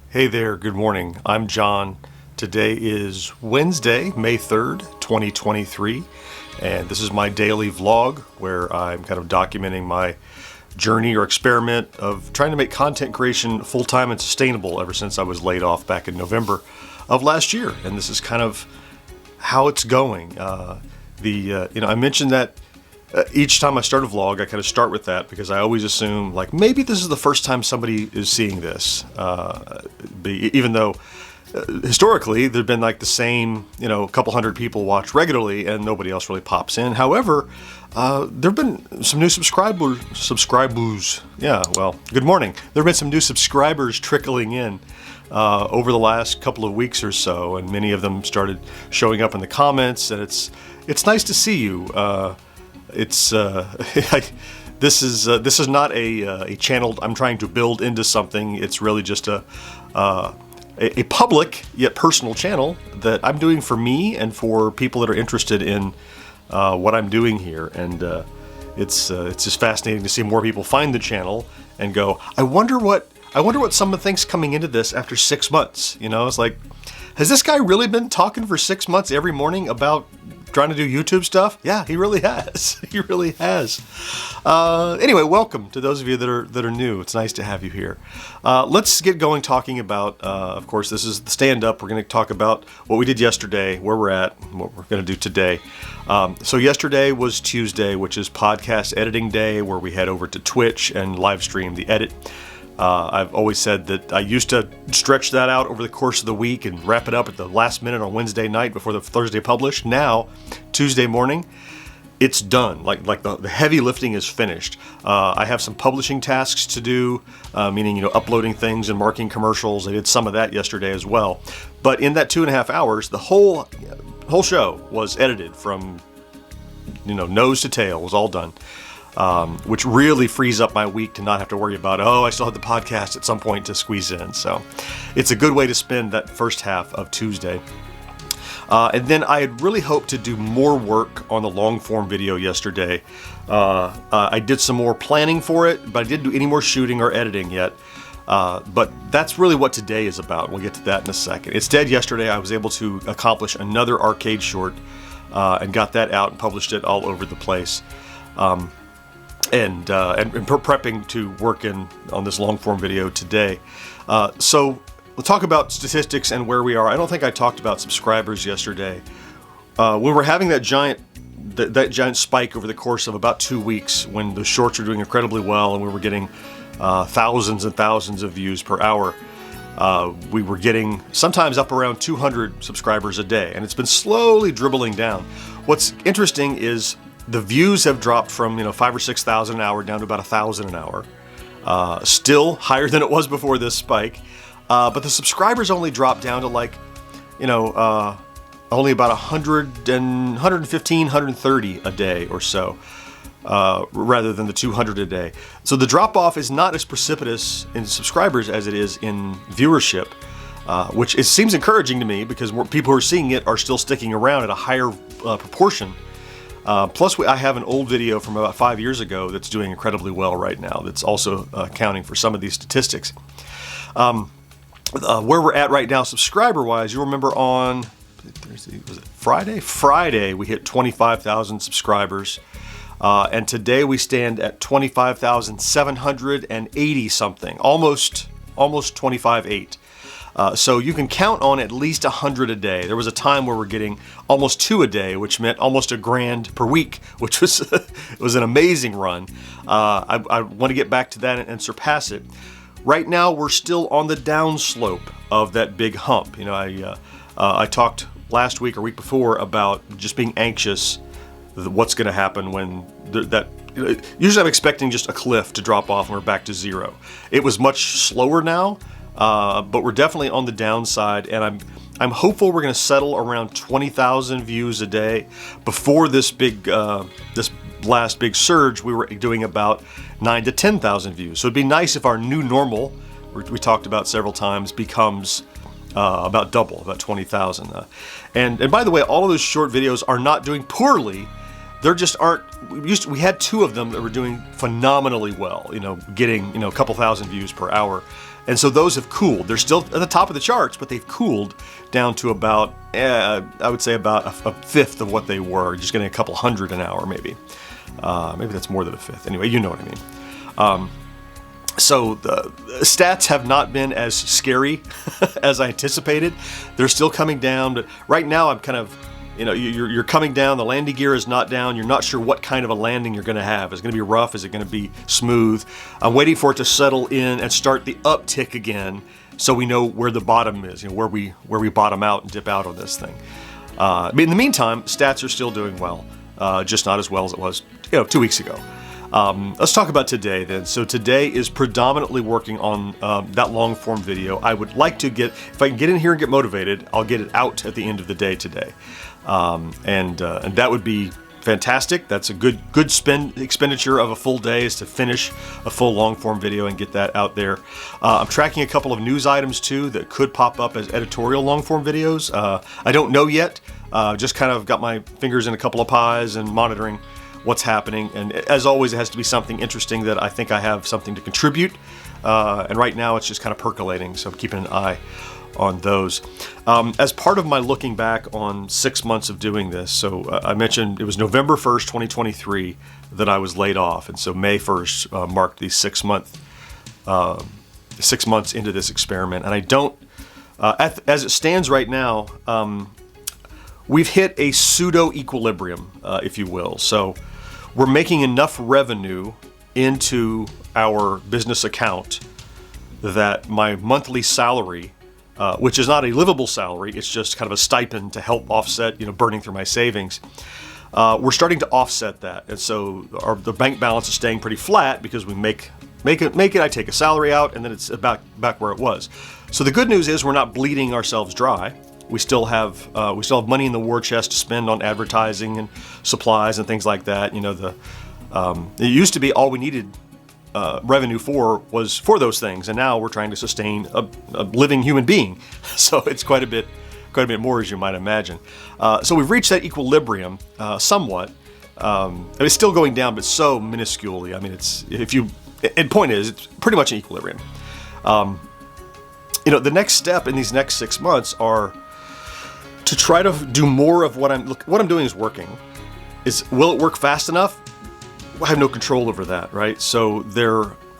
Hey there, good morning. I'm John. Today is Wednesday, May 3rd, 2023, and this is my daily vlog where I'm kind of documenting my journey or experiment of trying to make content creation full-time and sustainable ever since I was laid off back in November of last year. And this is kind of how it's going. I mentioned that each time I start a vlog, I kind of start with that because I always assume, like, maybe this is the first time somebody is seeing this. Even though historically there've been like the same, a couple hundred people watch regularly and nobody else really pops in. However, there've been some new subscribers. Yeah, well, good morning. There've been some new subscribers trickling in over the last couple of weeks or so, and many of them started showing up in the comments, and it's nice to see you. This is not a channel I'm trying to build into something. It's really just a public yet personal channel that I'm doing for me and for people that are interested in what I'm doing here. And it's just fascinating to see more people find the channel and go, I wonder what someone thinks coming into this after 6 months. It's like, has this guy really been talking for 6 months every morning about trying to do YouTube stuff? Yeah, he really has. He really has. Anyway, welcome to those of you that are new. It's nice to have you here. Let's get going talking about, of course, this is the stand-up. We're going to talk about what we did yesterday, where we're at, and what we're going to do today. So yesterday was Tuesday, which is podcast editing day, where we head over to Twitch and live stream the edit. I've always said that I used to stretch that out over the course of the week and wrap it up at the last minute on Wednesday night before the Thursday publish. Now, Tuesday morning, it's done. Like the heavy lifting is finished. I have some publishing tasks to do, meaning uploading things and marking commercials. I did some of that yesterday as well. But in that 2.5 hours, the whole show was edited from nose to tail. It was all done. Which really frees up my week to not have to worry about, I still have the podcast at some point to squeeze in. So it's a good way to spend that first half of Tuesday. And then I had really hoped to do more work on the long form video yesterday. I did some more planning for it, but I didn't do any more shooting or editing yet. But that's really what today is about. We'll get to that in a second. Instead, yesterday I was able to accomplish another arcade short and got that out and published it all over the place. And prepping to work on this long form video today. So we'll talk about statistics and where we are. I don't think I talked about subscribers yesterday. When we're having that giant spike over the course of about 2 weeks, when the shorts are doing incredibly well and we were getting thousands and thousands of views per hour, we were getting sometimes up around 200 subscribers a day, and it's been slowly dribbling down. What's interesting is the views have dropped from 5,000 or 6,000 an hour down to about 1,000 an hour. Still higher than it was before this spike, but the subscribers only dropped down to only about 115, 130 a day or so, rather than the 200 a day. So the drop off is not as precipitous in subscribers as it is in viewership, which it seems encouraging to me because more people who are seeing it are still sticking around at a higher proportion. Plus, I have an old video from about 5 years ago that's doing incredibly well right now. That's also accounting for some of these statistics. Where we're at right now, subscriber-wise, you remember on Thursday, was it Friday? Friday, we hit 25,000 subscribers, and today we stand at 25,780 something, almost 25.8. So you can count on at least 100 a day. There was a time where we're getting almost 2 a day, which meant almost $1,000 per week, which was it was an amazing run. I want to get back to that and surpass it. Right now, we're still on the downslope of that big hump. I talked last week or week before about just being anxious, what's going to happen when usually I'm expecting just a cliff to drop off and we're back to zero. It was much slower now. But we're definitely on the downside, and I'm hopeful we're going to settle around 20,000 views a day. Before this last big surge, we were doing about 9,000 to 10,000 views. So it'd be nice if our new normal, we talked about several times, becomes about double, about 20,000. And by the way, all of those short videos are not doing poorly. There just aren't. We had 2 of them that were doing phenomenally well. Getting a couple thousand views per hour. And so those have cooled. They're still at the top of the charts, but they've cooled down to about, I would say about a fifth of what they were, just getting a couple hundred an hour maybe. Maybe that's more than a fifth. Anyway, you know what I mean. So the stats have not been as scary as I anticipated. They're still coming down, but right now I'm kind of, you're coming down. The landing gear is not down. You're not sure what kind of a landing you're going to have. Is it going to be rough? Is it going to be smooth? I'm waiting for it to settle in and start the uptick again, so we know where the bottom is. Where we bottom out and dip out on this thing. But in the meantime, stats are still doing well, just not as well as it was 2 weeks ago. Let's talk about today then. So today is predominantly working on that long form video. I would like to if I can get in here and get motivated, I'll get it out at the end of the day today. And that would be fantastic. That's a good expenditure of a full day, is to finish a full long form video and get that out there. I'm tracking a couple of news items too that could pop up as editorial long form videos. I don't know yet. Just kind of got my fingers in a couple of pies and monitoring what's happening. And as always, it has to be something interesting that I think I have something to contribute. And right now it's just kind of percolating. So I'm keeping an eye on those. As part of my looking back on 6 months of doing this, so I mentioned it was November 1st, 2023 that I was laid off. And so May 1st marked the 6 months into this experiment. And I don't, as it stands right now, we've hit a pseudo equilibrium, if you will. So we're making enough revenue into our business account that my monthly salary, which is not a livable salary, it's just kind of a stipend to help offset, burning through my savings. We're starting to offset that, and so the bank balance is staying pretty flat because we make it. I take a salary out, and then it's back where it was. So the good news is we're not bleeding ourselves dry. We still have money in the war chest to spend on advertising and supplies and things like that. It used to be all we needed revenue was for those things, and now we're trying to sustain a living human being. So it's quite a bit more, as you might imagine. So we've reached that equilibrium somewhat. It's still going down, but so minusculely. I mean, the point is, it's pretty much an equilibrium. The next step in these next 6 months are to try to do more of what I'm doing is working. Will it work fast enough? I have no control over that, right? So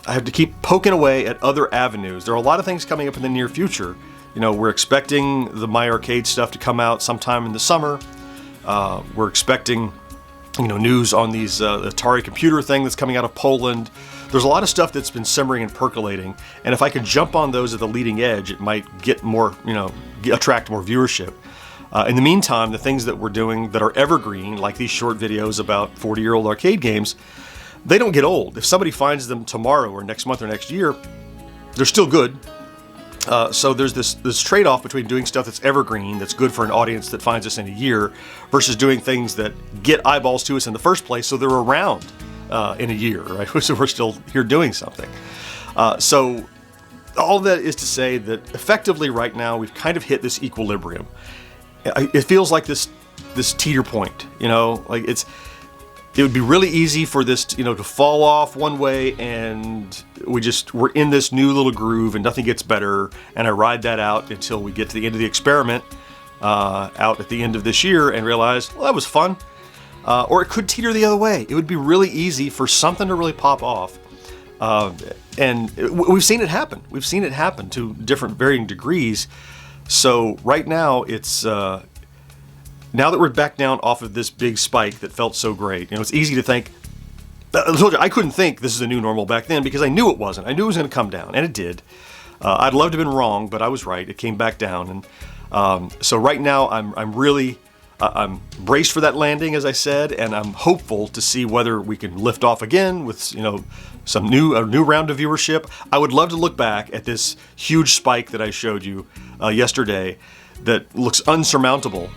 I have to keep poking away at other avenues. There are a lot of things coming up in the near future. We're expecting the My Arcade stuff to come out sometime in the summer. We're expecting, news on these Atari computer thing that's coming out of Poland. There's a lot of stuff that's been simmering and percolating, and if I can jump on those at the leading edge, it might get more, attract more viewership. In the meantime, the things that we're doing that are evergreen, like these short videos about 40-year-old arcade games, they don't get old. If somebody finds them tomorrow or next month or next year, they're still good. So there's this trade-off between doing stuff that's evergreen, that's good for an audience that finds us in a year, versus doing things that get eyeballs to us in the first place so they're around in a year, right? So we're still here doing something. So all of that is to say that effectively right now we've kind of hit this equilibrium. It feels like this teeter point, it would be really easy for this, to fall off one way, and we're in this new little groove and nothing gets better. And I ride that out until we get to the end of the experiment, out at the end of this year, and realize, well, that was fun. Or it could teeter the other way. It would be really easy for something to really pop off. And we've seen it happen. We've seen it happen to different varying degrees. So right now it's, now that we're back down off of this big spike that felt so great, it's easy to think, I told you, I couldn't think this is a new normal back then because I knew it wasn't. I knew it was going to come down, and it did. I'd love to have been wrong, but I was right. It came back down. And so right now I'm really, I'm braced for that landing, as I said, and I'm hopeful to see whether we can lift off again with, a new round of viewership. I would love to look back at this huge spike that I showed you yesterday that looks unsurmountable,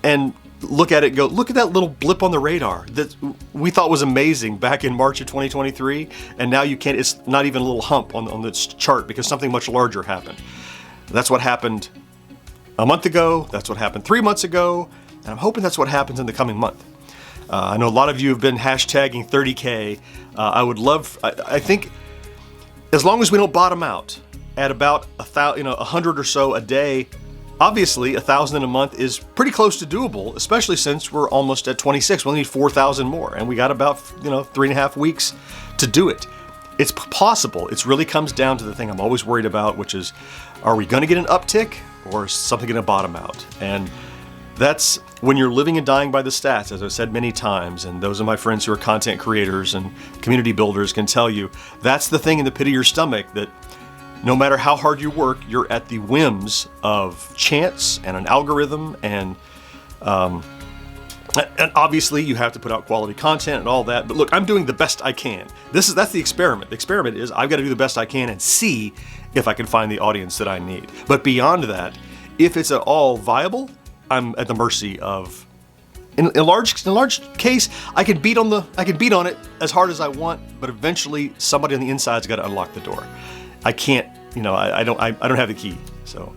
and look at it and go, look at that little blip on the radar that we thought was amazing back in March of 2023, and now it's not even a little hump on this chart because something much larger happened. That's what happened a month ago, that's what happened 3 months ago, and I'm hoping that's what happens in the coming month. I know a lot of you have been hashtagging 30K. I would love, I think, as long as we don't bottom out, at about 100 or so a day, obviously 1,000 a month is pretty close to doable, especially since we're almost at 26. We'll need 4,000 more, and we got about 3.5 weeks to do it. It's possible. It really comes down to the thing I'm always worried about, which is, are we going to get an uptick or is something going to bottom out? And that's when you're living and dying by the stats, as I've said many times, and those of my friends who are content creators and community builders can tell you, that's the thing in the pit of your stomach, that no matter how hard you work, you're at the whims of chance and an algorithm, and obviously you have to put out quality content and all that. But look, I'm doing the best I can. That's the experiment. The experiment is I've got to do the best I can and see if I can find the audience that I need. But beyond that, if it's at all viable, I'm at the mercy of. In a large case, I can beat on it as hard as I want, but eventually somebody on the inside's got to unlock the door. I can't, I don't have the key. So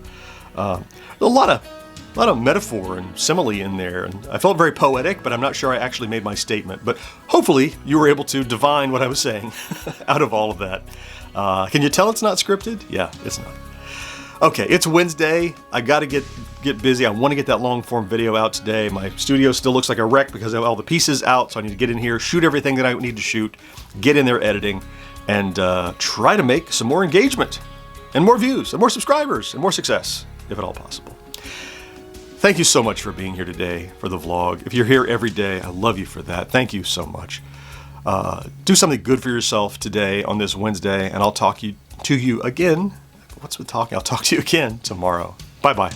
a lot of metaphor and simile in there, and I felt very poetic, but I'm not sure I actually made my statement. But hopefully you were able to divine what I was saying out of all of that. Can you tell it's not scripted? Yeah, it's not. Okay, it's Wednesday. I got to get busy. I want to get that long form video out today. My studio still looks like a wreck because I have all the pieces out, so I need to get in here, shoot everything that I need to shoot, get in there editing, and try to make some more engagement and more views and more subscribers and more success, if at all possible. Thank you so much for being here today for the vlog. If you're here every day, I love you for that. Thank you so much. Do something good for yourself today on this Wednesday, and I'll talk to you again. What's with talking? I'll talk to you again tomorrow. Bye-bye.